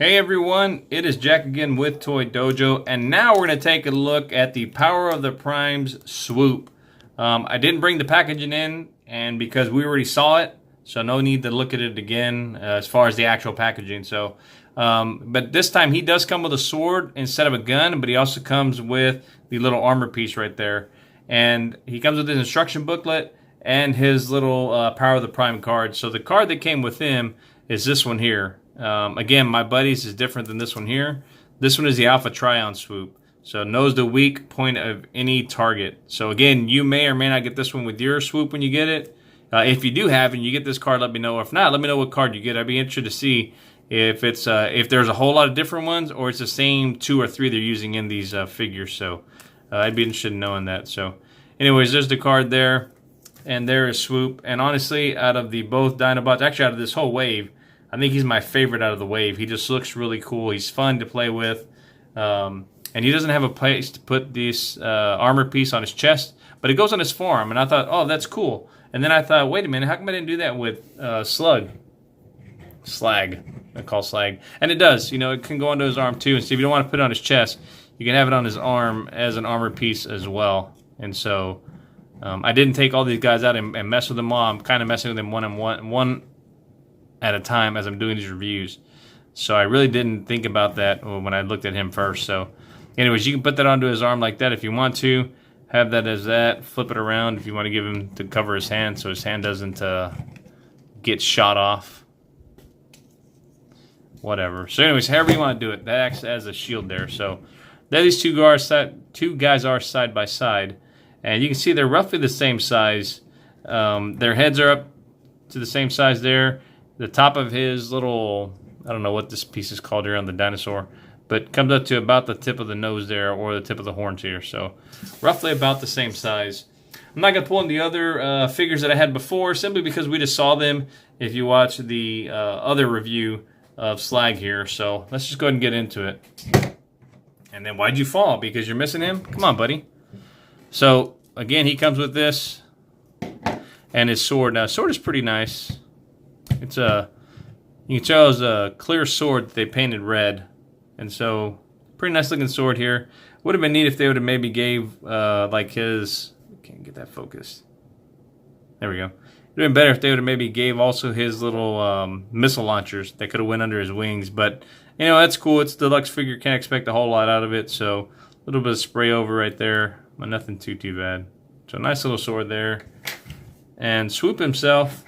Hey everyone, it is Jack again with Toy Dojo, and now we're going to take a look at the Power of the Primes Swoop. I didn't bring the packaging in, and because we already saw it, so no need to look at it again as far as the actual packaging. So, but this time he does come with a sword instead of a gun, but he also comes with the little armor piece right there. And he comes with his instruction booklet and his little Power of the Prime card. So the card that came with him is this one here. Again, my buddies is different than this one here. This one is the Alpha Trion Swoop. So knows the weak point of any target. So again, you may or may not get this one with your Swoop when you get it. If you do have it and you get this card, let me know. If not, let me know what card you get. I'd be interested to see if it's if there's a whole lot of different ones or it's the same 2 or 3 they're using in these figures. So I'd be interested in knowing that. So anyways, there's the card there. And there is Swoop. And honestly, out of the both Dinobots, actually out of this whole wave, I think he's my favorite out of the wave. He just looks really cool. He's fun to play with. And he doesn't have a place to put this armor piece on his chest, but it goes on his forearm. And I thought, oh, that's cool. And then I thought, wait a minute, how come I didn't do that with Slag. I call Slag. And it does. You know, it can go onto his arm too. And so if you don't want to put it on his chest, you can have it on his arm as an armor piece as well. And so I didn't take all these guys out and mess with them all. I'm kind of messing with them one at a time as I'm doing these reviews. So I really didn't think about that when I looked at him first. So anyways, you can put that onto his arm like that if you want to. Have that as that. Flip it around if you want to give him to cover his hand so his hand doesn't get shot off. Whatever. So anyways, however you want to do it, that acts as a shield there. So there these two guys are side by side. And you can see they're roughly the same size. Their heads are up to the same size there. The top of his little, I don't know what this piece is called here on the dinosaur, but comes up to about the tip of the nose there or the tip of the horns here. So roughly about the same size. I'm not going to pull in the other figures that I had before simply because we just saw them if you watch the other review of Slag here. So let's just go ahead and get into it. And then why'd you fall? Because you're missing him? Come on, buddy. So again, he comes with this and his sword. Now, his sword is pretty nice. It's you can tell it's a clear sword that they painted red. And so, pretty nice looking sword here. Would have been neat if they would have maybe gave, like his, can't get that focused. There we go. It would have been better if they would have maybe gave also his little missile launchers that could have went under his wings. But, you know, that's cool. It's a deluxe figure. Can't expect a whole lot out of it. So, a little bit of spray over right there. But nothing too bad. So, nice little sword there. And Swoop himself,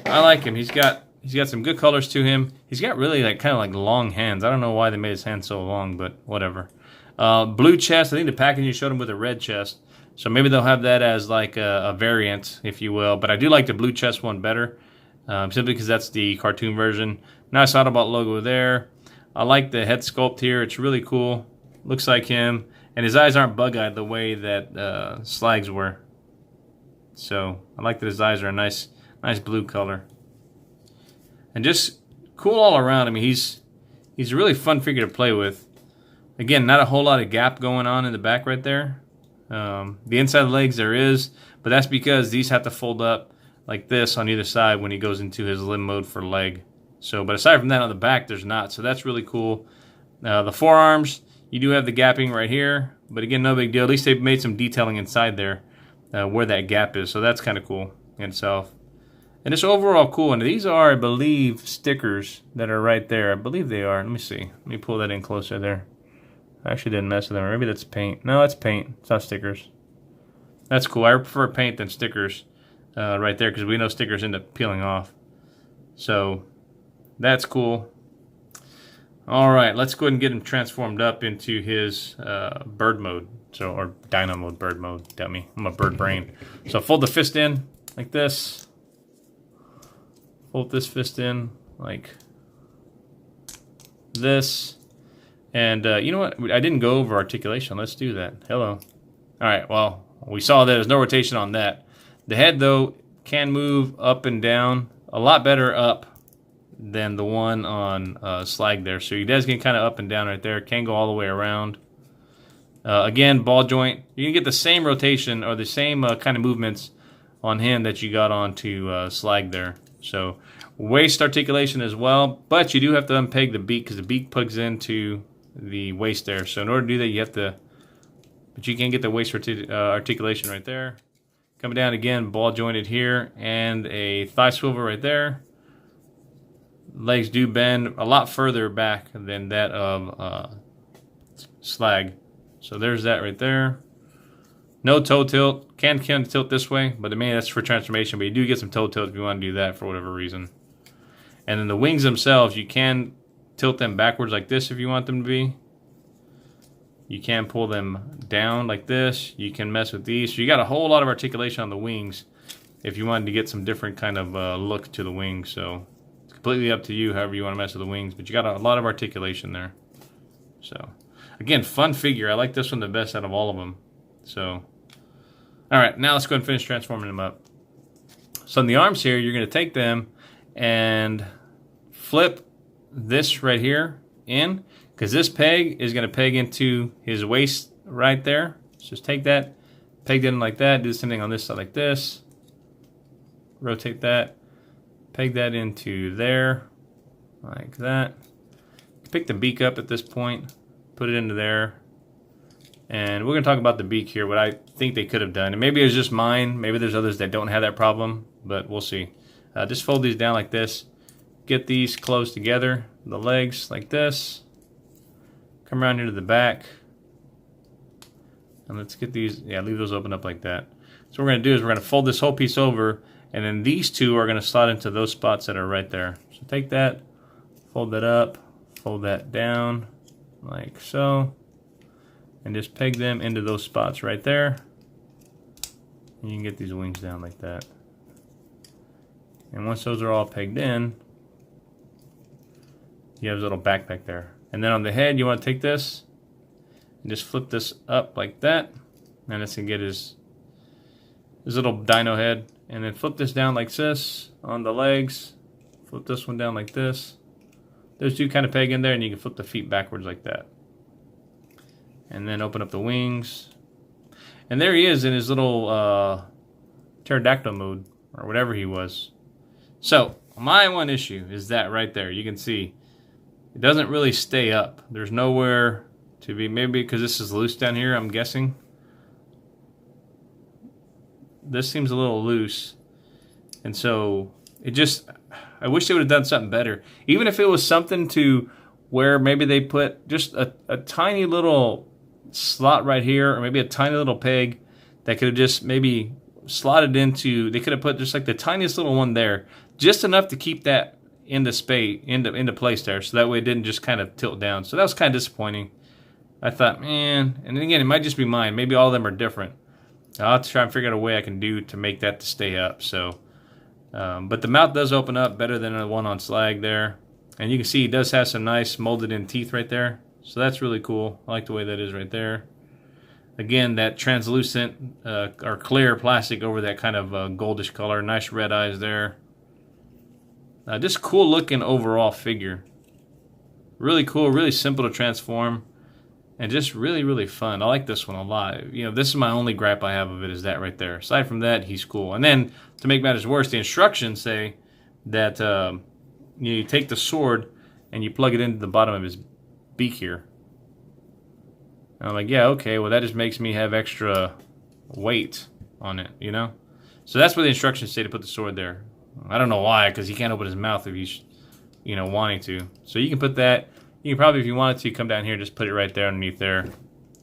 I like him. He's got some good colors to him. He's got really like kind of like long hands. I don't know why they made his hands so long, but whatever. Blue chest. I think the packaging showed him with a red chest. So maybe they'll have that as like a variant, if you will. But I do like the blue chest one better, simply because that's the cartoon version. Nice Autobot logo there. I like the head sculpt here. It's really cool. Looks like him. And his eyes aren't bug-eyed the way that Slag's were. So I like that his eyes are a nice blue color. And just cool all around. I mean, he's a really fun figure to play with. Again, not a whole lot of gap going on in the back right there. The inside of the legs there is, but that's because these have to fold up like this on either side when he goes into his limb mode for leg. So, but aside from that, on the back there's not. So that's really cool. The forearms, you do have the gapping right here, but again, no big deal. At least they've made some detailing inside there where that gap is. So that's kind of cool in itself. And it's overall cool. And these are, I believe, stickers that are right there. I believe they are. Let me see. Let me pull that in closer there. I actually didn't mess with them. Maybe that's paint. No, that's paint. It's not stickers. That's cool. I prefer paint than stickers right there because we know stickers end up peeling off. So that's cool. All right, let's go ahead and get him transformed up into his bird mode. So, or dino mode, bird mode. Dummy. I'm a bird brain. So fold the fist in like this. Fold this fist in like this. And you know what? I didn't go over articulation. Let's do that. Hello. All right, well, we saw that there's no rotation on that. The head, though, can move up and down. A lot better up than the one on Slag there. So you guys can kind of up and down right there. Can go all the way around. Again, ball joint. You can get the same rotation or the same kind of movements on him that you got onto Slag there. So waist articulation as well, but you do have to unpeg the beak because the beak plugs into the waist there. So in order to do that, you have to, but you can get the waist articulation right there. Coming down again, ball jointed here, and a thigh swivel right there. Legs do bend a lot further back than that of slag. So there's that right there. No toe tilt. Can tilt this way, but mainly that's for transformation. But you do get some toe tilt if you want to do that for whatever reason. And then the wings themselves, you can tilt them backwards like this if you want them to be. You can pull them down like this. You can mess with these. So you got a whole lot of articulation on the wings if you wanted to get some different kind of look to the wings. So it's completely up to you however you want to mess with the wings. But you got a lot of articulation there. So again, fun figure. I like this one the best out of all of them. So, all right, now let's go ahead and finish transforming them up. So on the arms here, you're going to take them and flip this right here in, because this peg is going to peg into his waist right there. So just take that, peg it in like that, do the same thing on this side like this. Rotate that, peg that into there, like that. Pick the beak up at this point, put it into there. And we're going to talk about the beak here, what I think they could have done. And maybe it's just mine. Maybe there's others that don't have that problem, but we'll see. Just fold these down like this. Get these closed together. The legs like this. Come around here to the back. And let's get these, yeah, leave those open up like that. So what we're going to do is we're going to fold this whole piece over, and then these two are going to slot into those spots that are right there. So take that, fold that up, fold that down like so. And just peg them into those spots right there. And you can get these wings down like that. And once those are all pegged in, you have a little backpack there. And then on the head, you want to take this and just flip this up like that. And it's going to get his little dino head. And then flip this down like this on the legs. Flip this one down like this. Those two kind of peg in there, and you can flip the feet backwards like that. And then open up the wings. And there he is in his little pterodactyl mode, or whatever he was. So, my one issue is that right there. You can see it doesn't really stay up. There's nowhere to be, maybe because this is loose down here, I'm guessing. This seems a little loose. And so, it just, I wish they would have done something better. Even if it was something to where maybe they put just a tiny little slot right here, or maybe a tiny little peg that could have just maybe slotted into, they could have put just like the tiniest little one there, just enough to keep that into space, into place there, so that way it didn't just kind of tilt down. So that was kind of disappointing. I thought, man, and then again, it might just be mine. Maybe all of them are different. I'll have to try and figure out a way I can do to make that to stay up. So, but the mouth does open up better than the one on slag there. And you can see he does have some nice molded in teeth right there. So that's really cool. I like the way that is right there. Again, that translucent or clear plastic over that kind of goldish color. Nice red eyes there. Just cool looking overall figure. Really cool, really simple to transform. And just really, really fun. I like this one a lot. You know, this is my only gripe I have of it, is that right there. Aside from that, he's cool. And then, to make matters worse, the instructions say that you take the sword and you plug it into the bottom of his beak here. And I'm like, yeah, okay, well that just makes me have extra weight on it, you know? So that's where the instructions say to put the sword there. I don't know why, because he can't open his mouth if he's, you know, wanting to. So you can put that, you can probably, if you wanted to, come down here, just put it right there underneath there.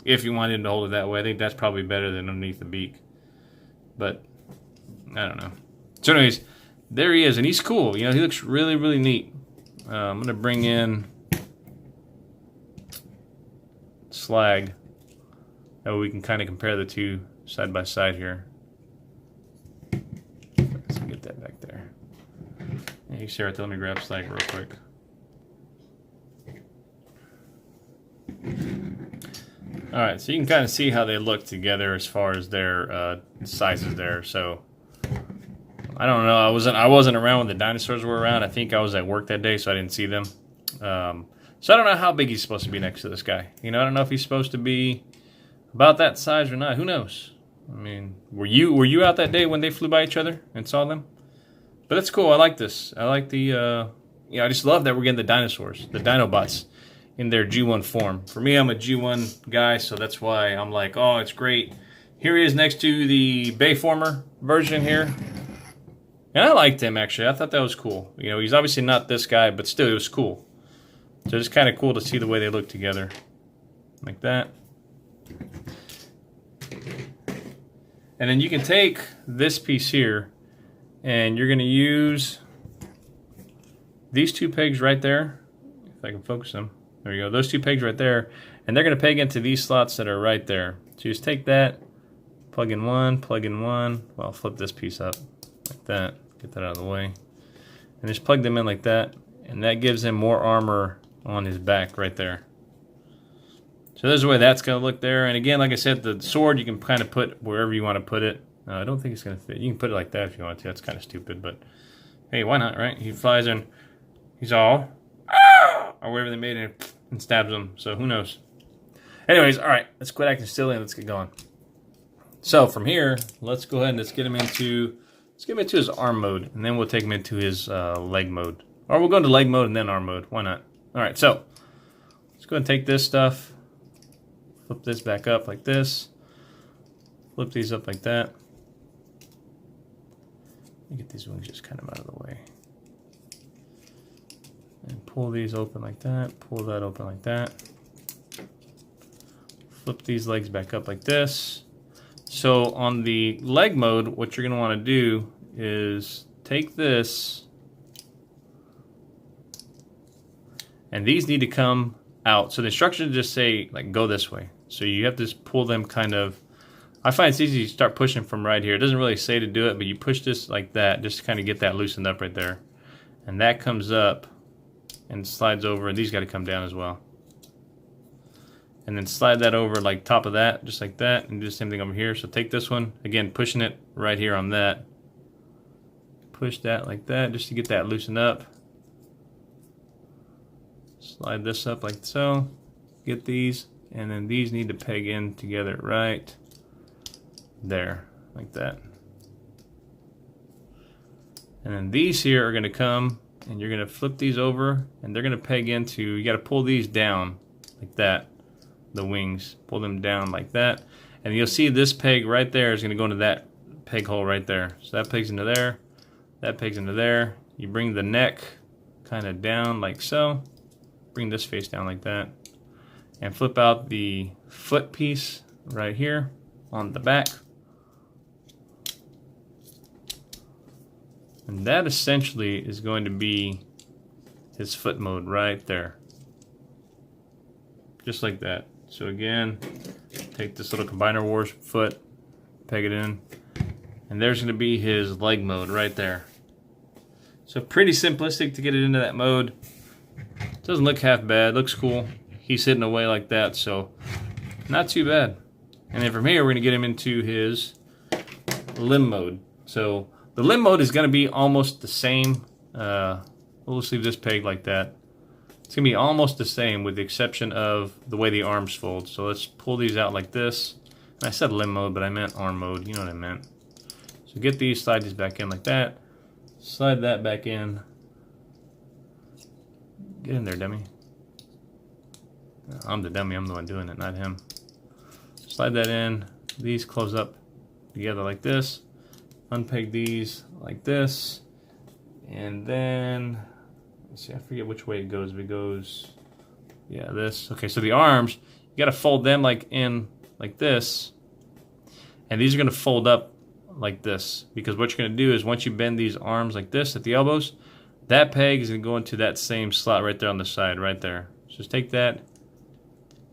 If you wanted to hold it that way, I think that's probably better than underneath the beak. But, I don't know. So anyways, there he is, and he's cool. You know, he looks really, really neat. I'm going to bring in slag. That way we can kind of compare the two side by side here. Let's get that back there. Hey, Sarah, let me grab slag real quick. Alright, so you can kind of see how they look together as far as their sizes there. So I don't know. I wasn't around when the dinosaurs were around. I think I was at work that day, so I didn't see them. So I don't know how big he's supposed to be next to this guy. You know, I don't know if he's supposed to be about that size or not. Who knows? I mean, were you out that day when they flew by each other and saw them? But that's cool. I like this. I like the, I just love that we're getting the dinosaurs, the Dinobots, in their G1 form. For me, I'm a G1 guy, so that's why I'm like, oh, it's great. Here he is next to the Bayformer version here. And I liked him, actually. I thought that was cool. You know, he's obviously not this guy, but still, it was cool. So it's kind of cool to see the way they look together. Like that. And then you can take this piece here, and you're going to use these two pegs right there. If I can focus them. There you go. Those two pegs right there. And they're going to peg into these slots that are right there. So you just take that, plug in one, plug in one. Well, flip this piece up like that. Get that out of the way. And just plug them in like that. And that gives him more armor on his back right there. So there's the way that's going to look there. And again, like I said, the sword you can kind of put wherever you want to put it. I don't think it's going to fit. You can put it like that if you want to. That's kind of stupid, but hey, why not, right? He flies in, he's all, or whatever they made it, and stabs him. So who knows? Anyways, all right, let's quit acting silly and let's get going. So from here, let's go ahead and let's get him into his arm mode, and then we'll take him into his leg mode. Or we'll go into leg mode and then arm mode. Why not? All right, so let's go ahead and take this stuff, flip this back up like this, flip these up like that. Let me get these wings just kind of out of the way. And pull these open like that, pull that open like that. Flip these legs back up like this. So on the leg mode, what you're going to want to do is take this, and these need to come out. So the instructions just say, like, go this way. So you have to just pull them kind of, I find it's easy to start pushing from right here. It doesn't really say to do it, but you push this like that, just to kind of get that loosened up right there. And that comes up and slides over, and these got to come down as well. And then slide that over like top of that, just like that, and do the same thing over here. So take this one, again, pushing it right here on that. Push that like that, just to get that loosened up. Slide this up like so. Get these, and then these need to peg in together right there, like that. And then these here are going to come, and you're going to flip these over, and they're going to peg into, you got to pull these down like that. The wings, pull them down like that, and you'll see this peg right there is going to go into that peg hole right there. So that pegs into there, that pegs into there. You bring the neck kind of down like so, bring this face down like that, and flip out the foot piece right here on the back. And that essentially is going to be his foot mode right there. Just like that. So again, take this little Combiner Wars foot, peg it in, and there's going to be his leg mode right there. So pretty simplistic to get it into that mode. Doesn't look half bad, looks cool. He's hitting away like that, so not too bad. And then from here, we're going to get him into his limb mode. So the limb mode is going to be almost the same. We'll just leave this peg like that. It's going to be almost the same with the exception of the way the arms fold. So let's pull these out like this. And I said limb mode, but I meant arm mode. You know what I meant. So get these, slide these back in like that. Slide that back in. Get in there, dummy. No, I'm the dummy. I'm the one doing it, not him. Slide that in. These close up together like this. Unpeg these like this. And then... see, I forget which way it goes. If it goes, yeah, this. Okay, so the arms, you got to fold them like in like this, and these are going to fold up like this, because what you're going to do is once you bend these arms like this at the elbows, that peg is going to go into that same slot right there on the side, right there. So just take that,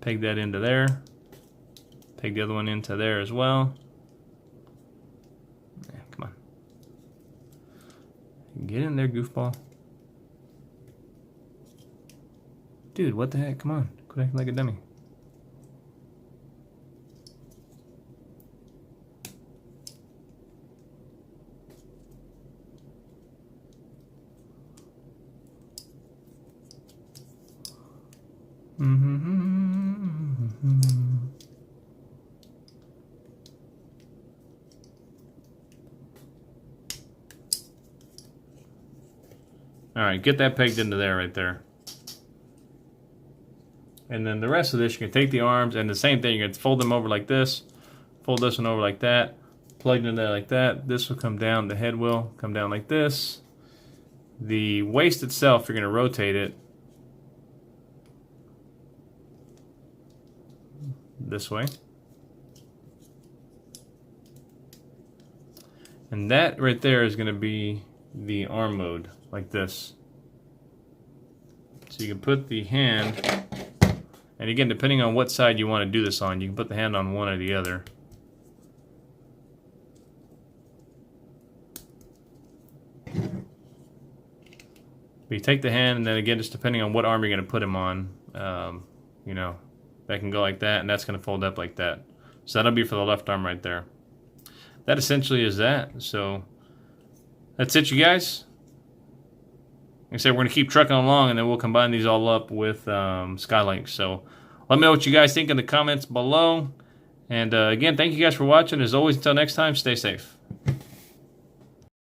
peg that into there, peg the other one into there as well. Yeah, come on. Get in there, goofball. Dude, what the heck? Come on. Quit acting like a dummy. All right, get that pegged into there right there. And then the rest of this, you can take the arms and the same thing. You're going to fold them over like this, fold this one over like that, plug it in there like that. This will come down, the head will come down like this. The waist itself, you're going to rotate it this way. And that right there is going to be the arm mode, like this. So you can put the hand, and again, depending on what side you want to do this on, you can put the hand on one or the other. But you take the hand, and then again, just depending on what arm you're going to put him on, you know, that can go like that, and that's going to fold up like that. So that'll be for the left arm right there. That essentially is that. So that's it, you guys. Like I said, we're going to keep trucking along, and then we'll combine these all up with Skylinks. So let me know what you guys think in the comments below. And again, thank you guys for watching. As always, until next time, stay safe.